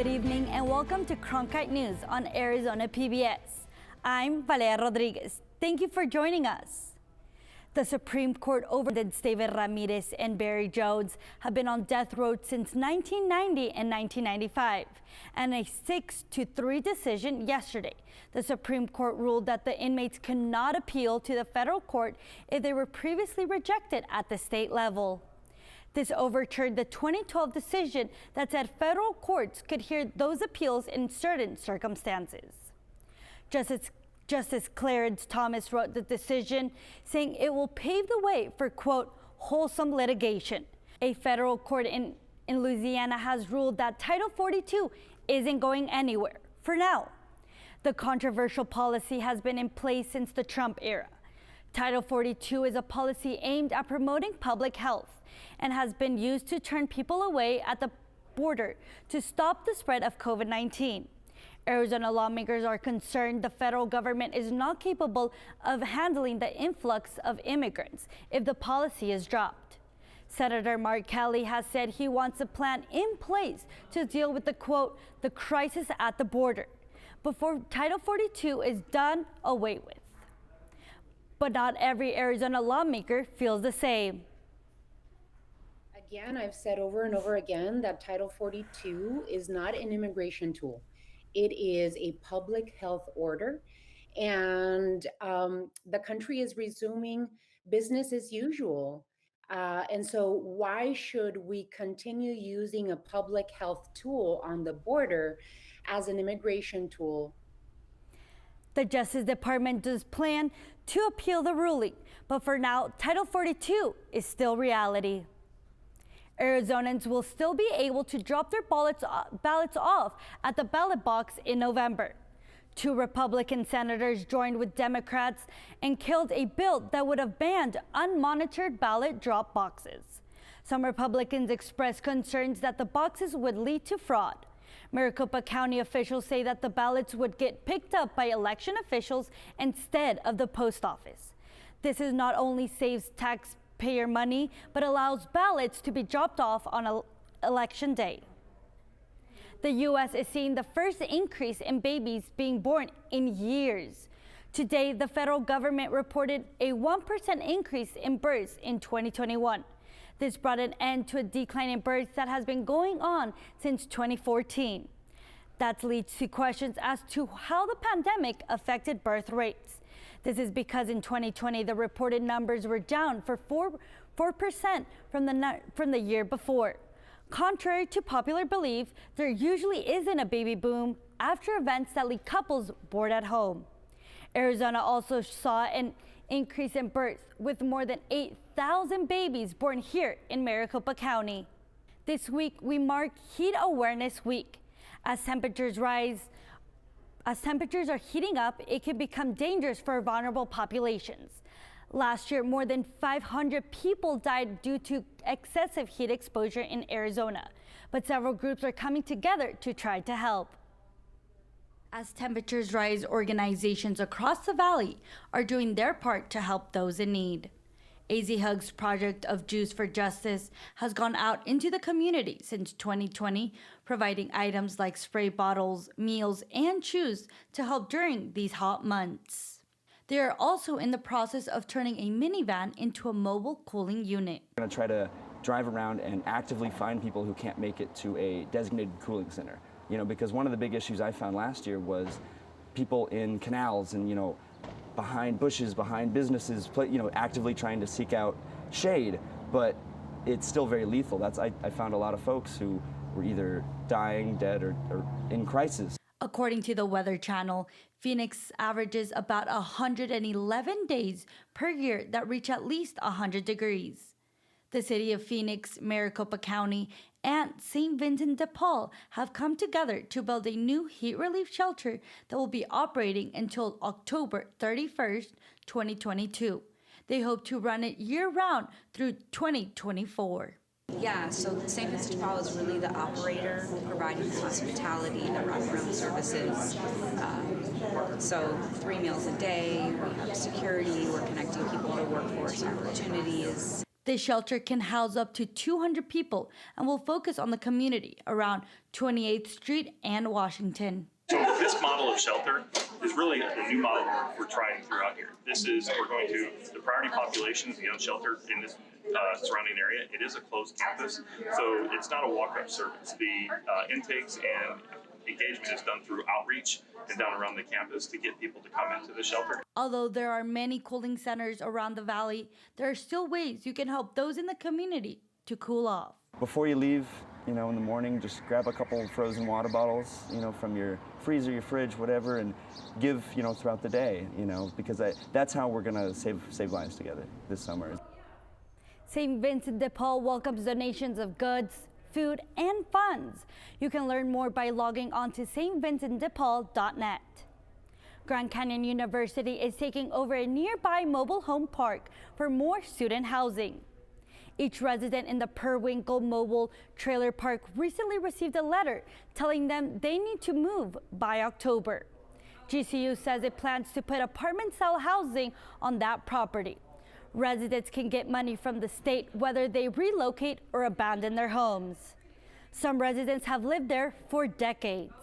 Good evening and welcome to Cronkite News on Arizona PBS. I'm Valeria Rodriguez. Thank you for joining us. The Supreme Court overturned David Ramirez and Barry Jones have been on death row since 1990 and 1995. And a 6-3 decision yesterday, the Supreme Court ruled that the inmates cannot appeal to the federal court if they were previously rejected at the state level. This overturned the 2012 decision that said federal courts could hear those appeals in certain circumstances. Justice Clarence Thomas wrote the decision, saying it will pave the way for, quote, wholesome litigation. A federal court in Louisiana has ruled that Title 42 isn't going anywhere for now. The controversial policy has been in place since the Trump era. Title 42 is a policy aimed at promoting public health and has been used to turn people away at the border to stop the spread of COVID-19. Arizona lawmakers are concerned the federal government is not capable of handling the influx of immigrants if the policy is dropped. Senator Mark Kelly has said he wants a plan in place to deal with the, quote, the crisis at the border before Title 42 is done away with. But not every Arizona lawmaker feels the same. Again, I've said over and over again that Title 42 is not an immigration tool. It is a public health order, and the country is resuming business as usual. And so why should we continue using a public health tool on the border as an immigration tool? The Justice Department does plan to appeal the ruling, but for now, Title 42 is still reality. Arizonans will still be able to drop their ballots off at the ballot box in November. 2 Republican senators joined with Democrats and killed a bill that would have banned unmonitored ballot drop boxes. Some Republicans expressed concerns that the boxes would lead to fraud. Maricopa County officials say that the ballots would get picked up by election officials instead of the post office. This is not only saves taxpayer money, but allows ballots to be dropped off on election day. The U.S. is seeing the first increase in babies being born in years. Today, the federal government reported a 1% increase in births in 2021. This brought an end to a decline in births that has been going on since 2014. That leads to questions as to how the pandemic affected birth rates. This is because in 2020, the reported numbers were down for 4% from the year before. Contrary to popular belief, there usually isn't a baby boom after events that lead couples bored at home. Arizona also saw an increase in births with more than 8,000 babies born here in Maricopa County. This week, we mark Heat Awareness Week. As temperatures are heating up, it can become dangerous for vulnerable populations. Last year, more than 500 people died due to excessive heat exposure in Arizona, but several groups are coming together to try to help. As temperatures rise, organizations across the valley are doing their part to help those in need. AZ Hug's project of Juice for Justice has gone out into the community since 2020, providing items like spray bottles, meals, and shoes to help during these hot months. They are also in the process of turning a minivan into a mobile cooling unit. We're going to try to drive around and actively find people who can't make it to a designated cooling center. Because one of the big issues I found last year was people in canals and, behind bushes, behind businesses, actively trying to seek out shade, but it's still very lethal. I found a lot of folks who were either dying, dead, or in crisis. According to the Weather Channel, Phoenix averages about 111 days per year that reach at least 100 degrees. The city of Phoenix, Maricopa County, and St. Vincent de Paul have come together to build a new heat relief shelter that will be operating until October 31st, 2022. They hope to run it year-round through 2024. Yeah, so St. Vincent de Paul is really the operator, providing the hospitality, the wraparound services. So 3 meals a day, we have security, we're connecting people to workforce opportunities. This shelter can house up to 200 people and will focus on the community around 28th Street and Washington. So this model of shelter is really a new model we're trying throughout here. We're going to, the priority population is the unsheltered in this surrounding area. It is a closed campus, so it's not a walk-up service. The intakes and engagement is done through outreach and down around the campus to get people to come into the shelter. Although there are many cooling centers around the valley, there are still ways you can help those in the community to cool off. Before you leave, in the morning, just grab a couple frozen water bottles, from your freezer, your fridge, whatever, and give, throughout the day, because that's how we're gonna save lives together this summer. St. Vincent de Paul welcomes donations of goods, food, and funds. You can learn more by logging on to stvincentdepaul.net. Grand Canyon University is taking over a nearby mobile home park for more student housing. Each resident in the Perwinkle Mobile Trailer Park recently received a letter telling them they need to move by October. GCU says it plans to put apartment-style housing on that property. Residents can get money from the state whether they relocate or abandon their homes. Some residents have lived there for decades.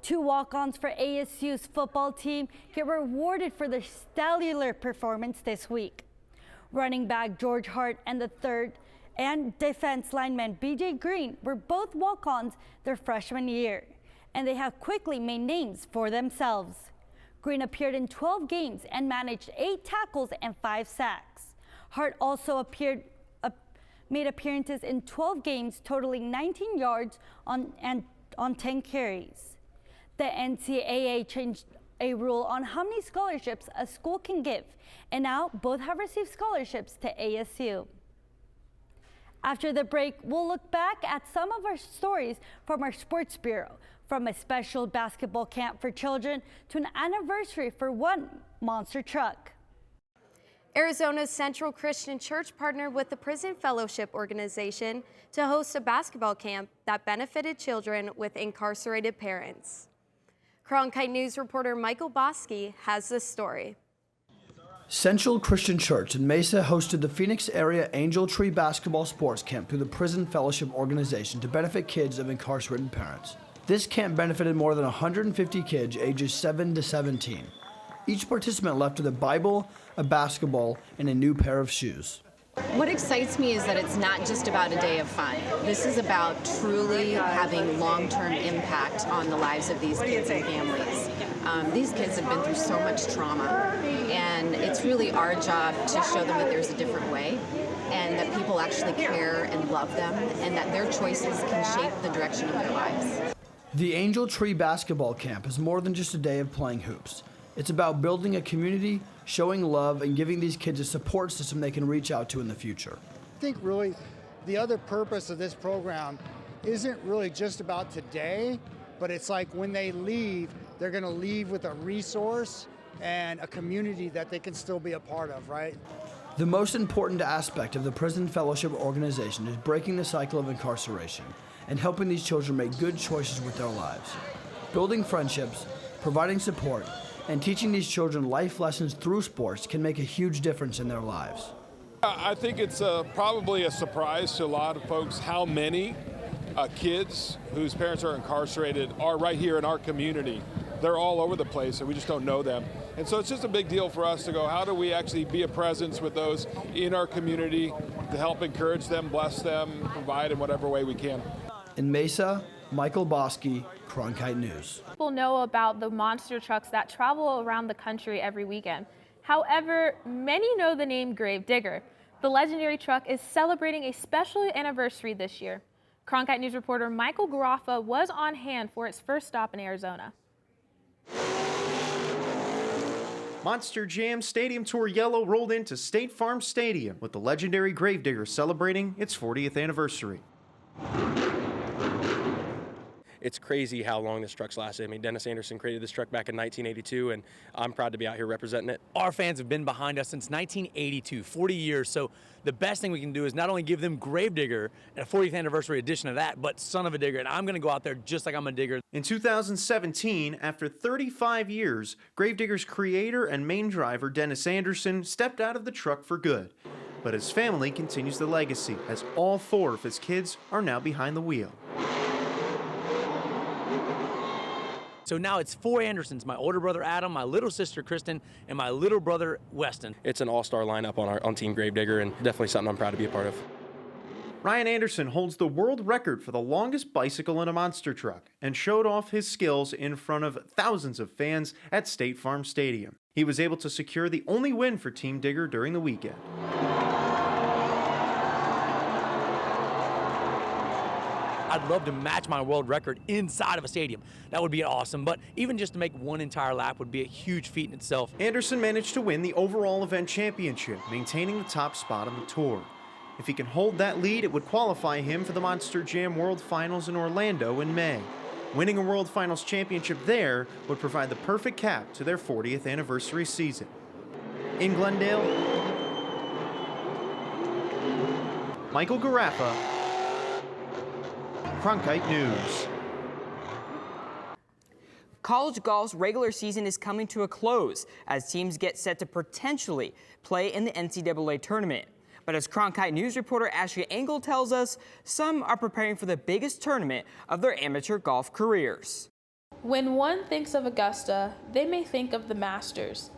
2 walk-ons for ASU's football team get rewarded for their stellar performance this week. Running back George Hart and the third and defense lineman BJ Green were both walk-ons their freshman year, and they have quickly made names for themselves. Green appeared in 12 games and managed 8 tackles and 5 sacks. Hart also made appearances in 12 games, totaling 19 yards on 10 carries. The NCAA changed a rule on how many scholarships a school can give, and now both have received scholarships to ASU. After the break, we'll look back at some of our stories from our sports bureau, from a special basketball camp for children to an anniversary for one monster truck. Arizona's Central Christian Church partnered with the Prison Fellowship Organization to host a basketball camp that benefited children with incarcerated parents. Cronkite News reporter Michael Bosky has this story. Central Christian Church in Mesa hosted the Phoenix area Angel Tree Basketball Sports Camp through the Prison Fellowship Organization to benefit kids of incarcerated parents. This camp benefited more than 150 kids ages 7 to 17. Each participant left with a Bible, a basketball, and a new pair of shoes. What excites me is that it's not just about a day of fun. This is about truly having long-term impact on the lives of these kids and families. These kids have been through so much trauma, and it's really our job to show them that there's a different way, and that people actually care and love them, and that their choices can shape the direction of their lives. The Angel Tree Basketball Camp is more than just a day of playing hoops. It's about building a community, showing love, and giving these kids a support system they can reach out to in the future. I think really the other purpose of this program isn't really just about today, but it's like when they leave, they're going to leave with a resource and a community that they can still be a part of, right? The most important aspect of the Prison Fellowship Organization is breaking the cycle of incarceration and helping these children make good choices with their lives. Building friendships, providing support, and teaching these children life lessons through sports can make a huge difference in their lives. I think it's probably a surprise to a lot of folks how many kids whose parents are incarcerated are right here in our community. They're all over the place and we just don't know them. And so it's just a big deal for us to go, how do we actually be a presence with those in our community to help encourage them, bless them, provide in whatever way we can. In Mesa, Michael Bosky, Cronkite News. People know about the monster trucks that travel around the country every weekend. However, many know the name Gravedigger. The legendary truck is celebrating a special anniversary this year. Cronkite News reporter Michael Garaffa was on hand for its first stop in Arizona. Monster Jam Stadium Tour Yellow rolled into State Farm Stadium with the legendary Gravedigger celebrating its 40th anniversary. It's crazy how long this truck's lasted. I mean, Dennis Anderson created this truck back in 1982, and I'm proud to be out here representing it. Our fans have been behind us since 1982, 40 years. So the best thing we can do is not only give them Gravedigger and a 40th anniversary edition of that, but Son of a Digger. And I'm going to go out there just like I'm a digger. In 2017, after 35 years, Gravedigger's creator and main driver, Dennis Anderson, stepped out of the truck for good. but his family continues the legacy as all 4 of his kids are now behind the wheel. So now it's 4 Andersons, my older brother Adam, my little sister Kristen, and my little brother Weston. It's an all-star lineup on Team Gravedigger, and definitely something I'm proud to be a part of. Ryan Anderson holds the world record for the longest bicycle in a monster truck and showed off his skills in front of thousands of fans at State Farm Stadium. He was able to secure the only win for Team Digger during the weekend. I'd love to match my world record inside of a stadium. That would be awesome, but even just to make one entire lap would be a huge feat in itself. Anderson managed to win the overall event championship, maintaining the top spot on the tour. If he can hold that lead, it would qualify him for the Monster Jam World Finals in Orlando in May. Winning a World Finals championship there would provide the perfect cap to their 40th anniversary season. In Glendale, Michael Garaffa, Cronkite News. College golf's regular season is coming to a close as teams get set to potentially play in the NCAA tournament. But as Cronkite News reporter Ashley Engel tells us, some are preparing for the biggest tournament of their amateur golf careers. When one thinks of Augusta, they may think of the Masters.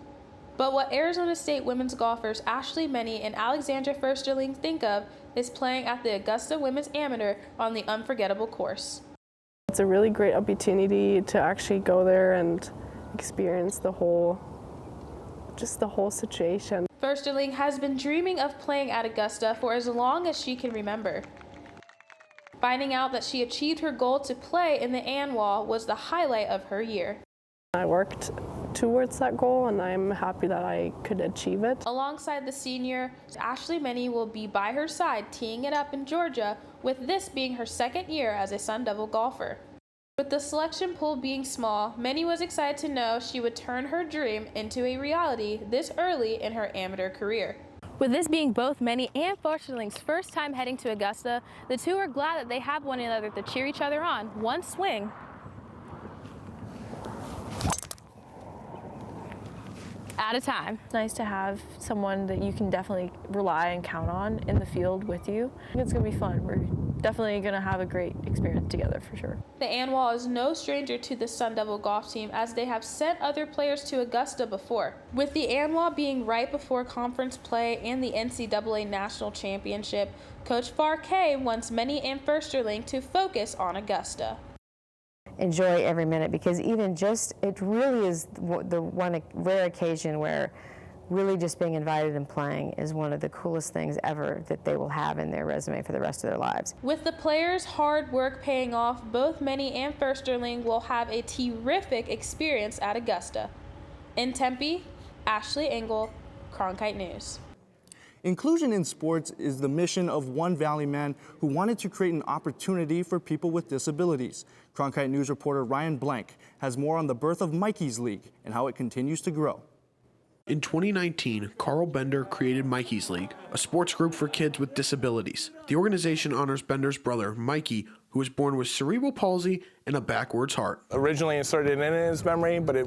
But what Arizona State women's golfers Ashley Menny and Alexandra Fursterling think of is playing at the Augusta Women's Amateur on the unforgettable course. It's a really great opportunity to actually go there and experience the whole situation. Fursterling has been dreaming of playing at Augusta for as long as she can remember. Finding out that she achieved her goal to play in the ANWA was the highlight of her year. I worked towards that goal and I'm happy that I could achieve it. Alongside the senior, Ashley Menny will be by her side teeing it up in Georgia, with this being her second year as a Sun Devil golfer. With the selection pool being small, Menny was excited to know she would turn her dream into a reality this early in her amateur career. With this being both Menny and Fursterling's first time heading to Augusta, the two are glad that they have one another to cheer each other on, one swing at a time. It's nice to have someone that you can definitely rely and count on in the field with you. It's going to be fun. We're definitely going to have a great experience together for sure. The ANWA is no stranger to the Sun Devil golf team, as they have sent other players to Augusta before. With the ANWA being right before conference play and the NCAA National Championship, Coach Farkay wants Menny and Fursterling to focus on Augusta. Enjoy every minute, because even just, it really is the one rare occasion where really just being invited and playing is one of the coolest things ever that they will have in their resume for the rest of their lives. With the players' hard work paying off, both Menny and Fursterling will have a terrific experience at Augusta. In Tempe, Ashley Engel, Cronkite News. Inclusion in sports is the mission of one Valley man who wanted to create an opportunity for people with disabilities. Cronkite News reporter Ryan Blank has more on the birth of Mikey's League and how it continues to grow. In 2019, Carl Bender created Mikey's League, a sports group for kids with disabilities. The organization honors Bender's brother, Mikey, who was born with cerebral palsy and a backwards heart. Originally it started in his memory, but it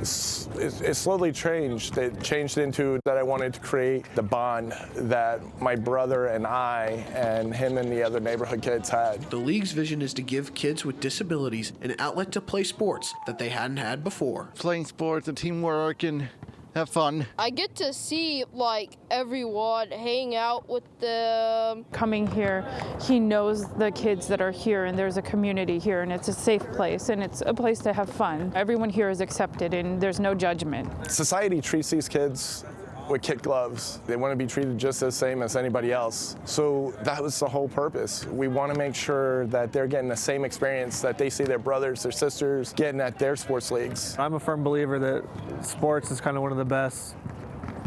slowly changed. It changed into that I wanted to create the bond that my brother and I and him and the other neighborhood kids had. The league's vision is to give kids with disabilities an outlet to play sports that they hadn't had before. Playing sports, the teamwork, and have fun. I get to see everyone, hang out with them. Coming here, he knows the kids that are here, and there's a community here, and it's a safe place, and it's a place to have fun. Everyone here is accepted, and there's no judgment. Society treats these kids with kid gloves. They want to be treated just the same as anybody else. So that was the whole purpose. We want to make sure that they're getting the same experience that they see their brothers, their sisters getting at their sports leagues. I'm a firm believer that sports is kind of one of the best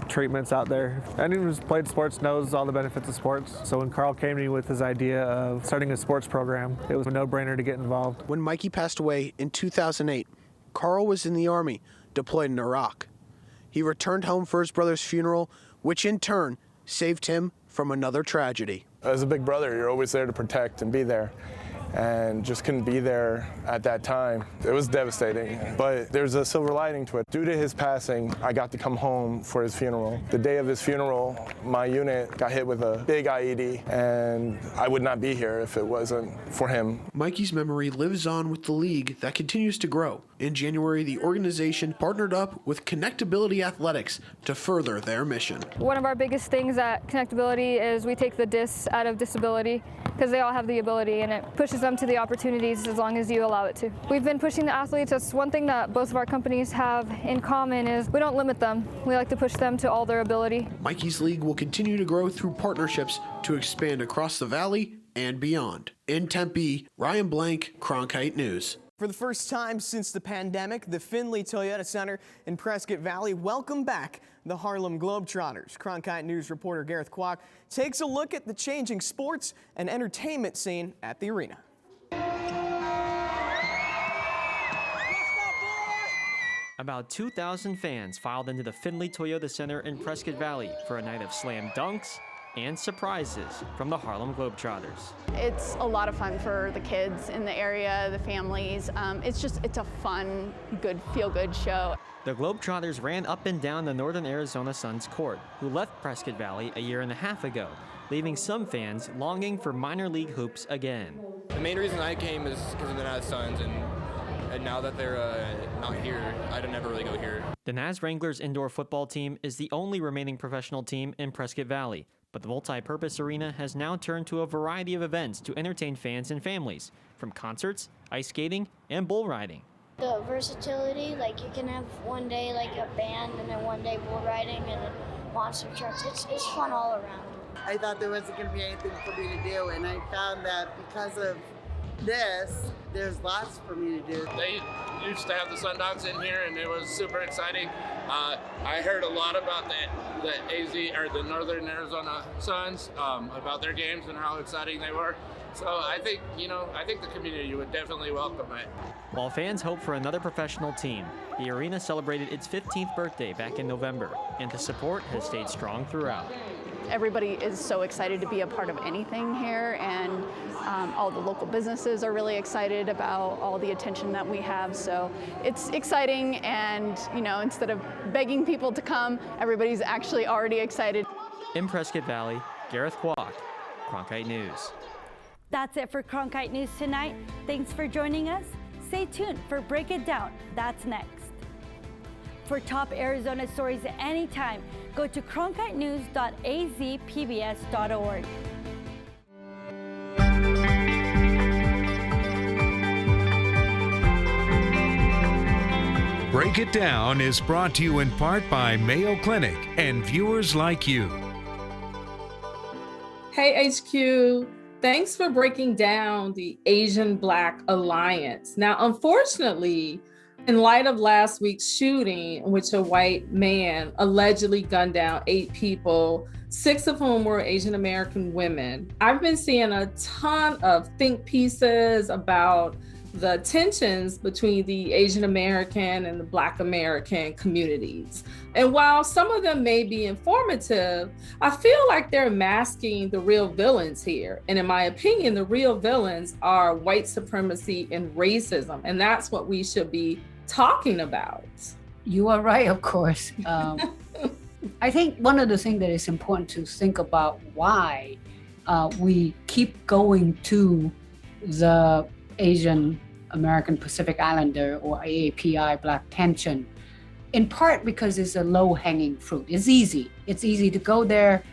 treatments out there. Anyone who's played sports knows all the benefits of sports. So when Carl came to me with his idea of starting a sports program, it was a no-brainer to get involved. When Mikey passed away in 2008, Carl was in the Army, deployed in Iraq. He returned home for his brother's funeral, which in turn saved him from another tragedy. As a big brother, you're always there to protect and be there. and just couldn't be there at that time. It was devastating, but there's a silver lining to it. Due to his passing, I got to come home for his funeral. The day of his funeral, my unit got hit with a big IED, and I would not be here if it wasn't for him. Mikey's memory lives on with the league that continues to grow. In January, the organization partnered up with Connectability Athletics to further their mission. One of our biggest things at Connectability is we take the dis out of disability, because they all have the ability and it pushes them to the opportunities as long as you allow it to. We've been pushing the athletes. That's one thing that both of our companies have in common is we don't limit them. We like to push them to all their ability. Mikey's League will continue to grow through partnerships to expand across the valley and beyond. In Tempe, Ryan Blank, Cronkite News. For the first time since the pandemic, the Findlay Toyota Center in Prescott Valley welcomed back the Harlem Globetrotters. Cronkite News reporter Gareth Kwok takes a look at the changing sports and entertainment scene at the arena. About 2,000 fans filed into the Findlay Toyota Center in Prescott Valley for a night of slam dunks and surprises from the Harlem Globetrotters. It's a lot of fun for the kids in the area, the families. It's a fun, good, feel-good show. The Globetrotters ran up and down the Northern Arizona Suns court, who left Prescott Valley a year and a half ago, leaving some fans longing for minor league hoops again. The main reason I came is because of the Naz Suns, and now that they're not here, I'd never really go here. The Naz Wranglers indoor football team is the only remaining professional team in Prescott Valley, but the multi-purpose arena has now turned to a variety of events to entertain fans and families, from concerts, ice skating, and bull riding. The versatility, like you can have one day like a band and then one day bull riding and then monster trucks. It's fun all around. I thought there wasn't going to be anything for me to do, and I found that because of this, there's lots for me to do. They used to have the Sundogs in here, and it was super exciting. I heard a lot about the AZ or the Northern Arizona Suns, about their games and how exciting they were. So I think the community would definitely welcome it. While fans hope for another professional team, the arena celebrated its 15th birthday back in November, and the support has stayed strong throughout. Everybody is so excited to be a part of anything here, and all the local businesses are really excited about all the attention that we have. So it's exciting, and instead of begging people to come, everybody's actually already excited. In Prescott Valley, Gareth Kwok, Cronkite News. That's it for Cronkite News tonight. Thanks for joining us. Stay tuned for Break It Down. That's next. For top Arizona stories anytime, go to cronkitenews.azpbs.org. Break It Down is brought to you in part by Mayo Clinic and viewers like you. Hey HQ, thanks for breaking down the Asian Black Alliance. Now, unfortunately, in light of last week's shooting in which a white man allegedly gunned down 8 people, 6 of whom were Asian American women, I've been seeing a ton of think pieces about the tensions between the Asian American and the Black American communities. And while some of them may be informative, I feel like they're masking the real villains here. And in my opinion, the real villains are white supremacy and racism. And that's what we should be talking about. You are right, of course. I think one of the things that is important to think about why we keep going to the Asian American Pacific Islander or AAPI Black tension, in part because it's a low-hanging fruit. It's easy. It's easy to go there.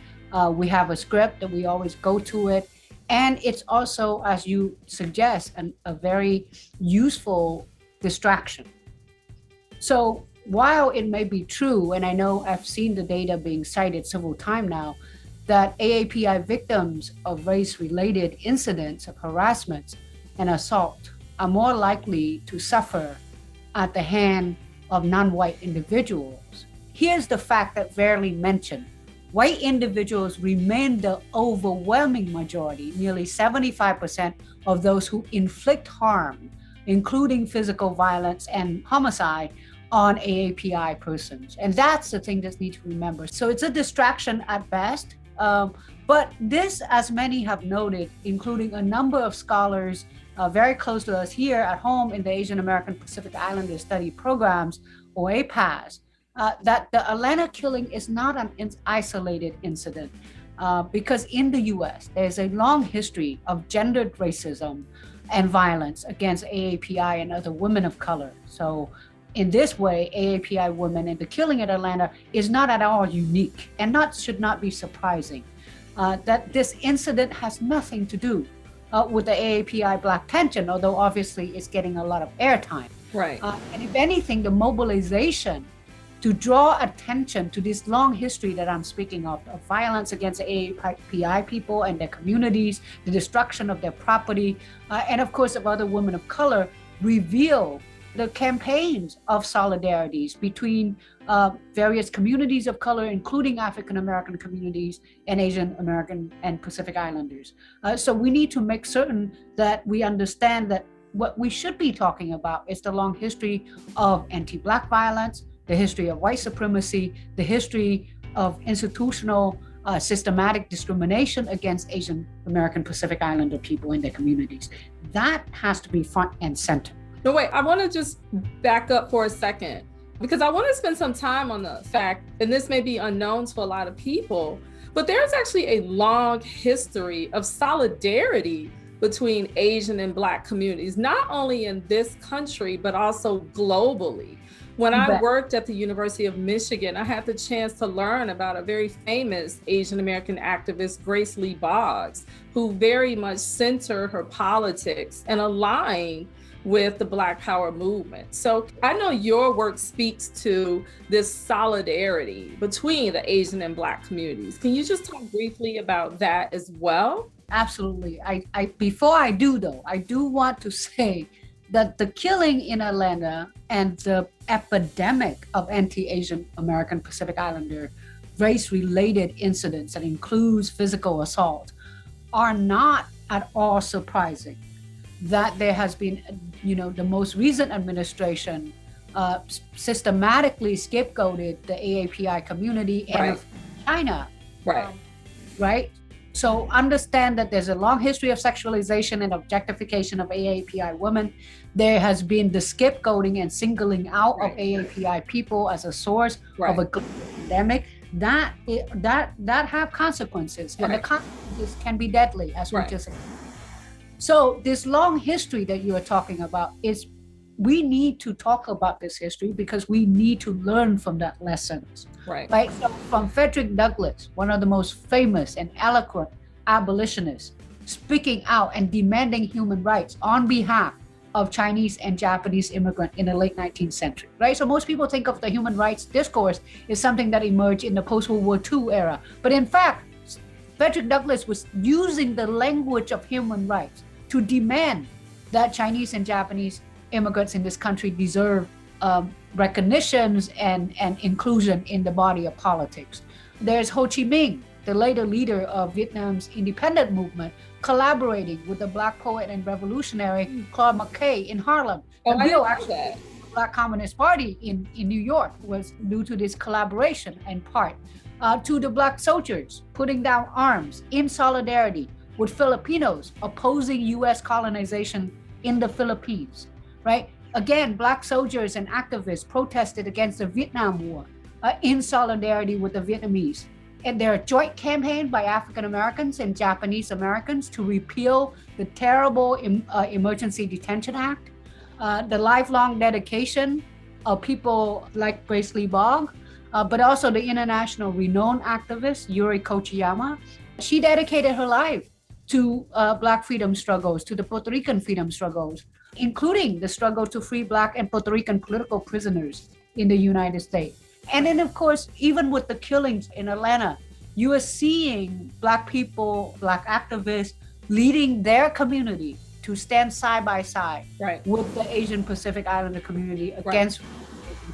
We have a script that we always go to it. And it's also, as you suggest, a very useful distraction. So while it may be true, and I know I've seen the data being cited several times now, that AAPI victims of race-related incidents of harassment and assault are more likely to suffer at the hand of non-white individuals. Here's the fact that rarely mentioned. White individuals remain the overwhelming majority, nearly 75% of those who inflict harm, including physical violence and homicide, on AAPI persons. And that's the thing that needs to remember. So it's a distraction at best. But this, as many have noted, including a number of scholars very close to us here at home in the Asian American Pacific Islander Study Programs, or APAS, that the Atlanta killing is not an isolated incident. Because in the US, there's a long history of gendered racism and violence against AAPI and other women of color. So in this way, AAPI women and the killing at Atlanta is not at all unique and should not be surprising. That this incident has nothing to do with the AAPI Black tension, although obviously it's getting a lot of airtime. Right. And if anything, the mobilization to draw attention to this long history that I'm speaking of violence against AAPI people and their communities, the destruction of their property, and of course of other women of color, reveal the campaigns of solidarities between various communities of color, including African American communities and Asian American and Pacific Islanders. So we need to make certain that we understand that what we should be talking about is the long history of anti-Black violence, the history of white supremacy, the history of institutional systematic discrimination against Asian American Pacific Islander people in their communities. That has to be front and center. No, wait, I want to just back up for a second, because I want to spend some time on the fact, and this may be unknown to a lot of people, but there's actually a long history of solidarity between Asian and Black communities, not only in this country, but also globally. When I worked at the University of Michigan, I had the chance to learn about a very famous Asian American activist, Grace Lee Boggs, who very much centered her politics and aligned with the Black Power movement. So I know your work speaks to this solidarity between the Asian and Black communities. Can you just talk briefly about that as well? Absolutely. Before I do though, I do want to say that the killing in Atlanta and the epidemic of anti-Asian American Pacific Islander race-related incidents that includes physical assault are not at all surprising. That there has been, the most recent administration systematically scapegoated the AAPI community and China. Right? So understand that there's a long history of sexualization and objectification of AAPI women. There has been the scapegoating and singling out of AAPI people as a source of a pandemic that have consequences, and the consequences can be deadly, as we just said. So this long history that you are talking about is, we need to talk about this history because we need to learn from that lessons. Right. So from Frederick Douglass, one of the most famous and eloquent abolitionists, speaking out and demanding human rights on behalf of Chinese and Japanese immigrants in the late 19th century, right? So most people think of the human rights discourse as something that emerged in the post-World War II era. But in fact, Frederick Douglass was using the language of human rights to demand that Chinese and Japanese immigrants in this country deserve recognitions and inclusion in the body of politics. There's Ho Chi Minh, the later leader of Vietnam's independent movement, collaborating with the Black poet and revolutionary Claude McKay in Harlem. The real Black Communist Party in New York was due to this collaboration in part. To the Black soldiers putting down arms in solidarity with Filipinos opposing US colonization in the Philippines, right? Again, Black soldiers and activists protested against the Vietnam War in solidarity with the Vietnamese. And there are joint campaign by African Americans and Japanese Americans to repeal the terrible Emergency Detention Act, the lifelong dedication of people like Grace Lee Boggs, but also the international renowned activist Yuri Kochiyama. She dedicated her life to Black freedom struggles, to the Puerto Rican freedom struggles, including the struggle to free Black and Puerto Rican political prisoners in the United States. And then, of course, even with the killings in Atlanta, you are seeing Black people, Black activists leading their community to stand side by side with the Asian Pacific Islander community against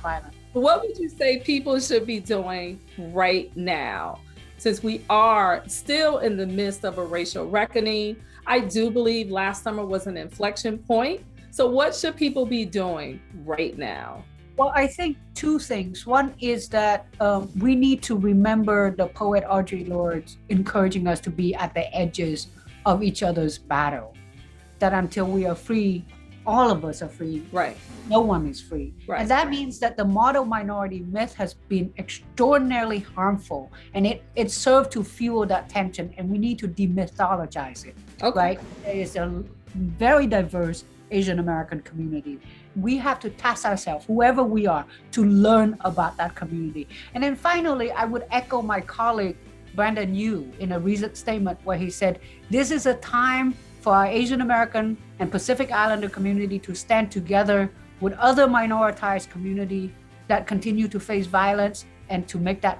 violence. What would you say people should be doing right now? Since we are still in the midst of a racial reckoning, I do believe last summer was an inflection point. So what should people be doing right now? Well, I think two things. One is that we need to remember the poet Audre Lorde encouraging us to be at the edges of each other's battle. that until we are free, all of us are free. Right. No one is free. Right. And that means that the model minority myth has been extraordinarily harmful, and it served to fuel that tension, and we need to demythologize it. Okay. Right? There is a very diverse Asian American community. We have to task ourselves, whoever we are, to learn about that community. And then finally, I would echo my colleague, Brandon Yu, in a recent statement where he said, this is a time for our Asian American and Pacific Islander community to stand together with other minoritized community that continue to face violence and to make that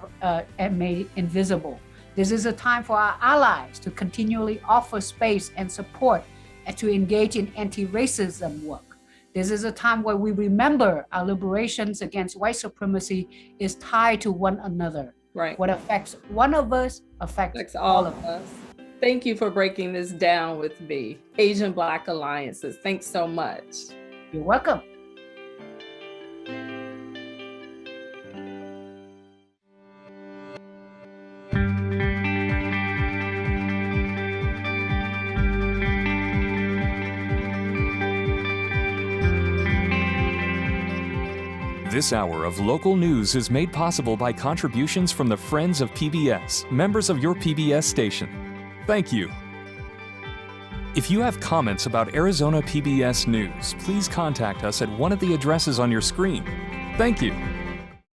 made invisible. This is a time for our allies to continually offer space and support and to engage in anti-racism work. This is a time where we remember our liberations against white supremacy is tied to one another. Right. What affects one of us affects all of us. Thank you for breaking this down with me. Asian Black Alliances. Thanks so much. You're welcome. This hour of local news is made possible by contributions from the Friends of PBS, members of your PBS station. Thank you. If you have comments about Arizona PBS News, please contact us at one of the addresses on your screen. Thank you.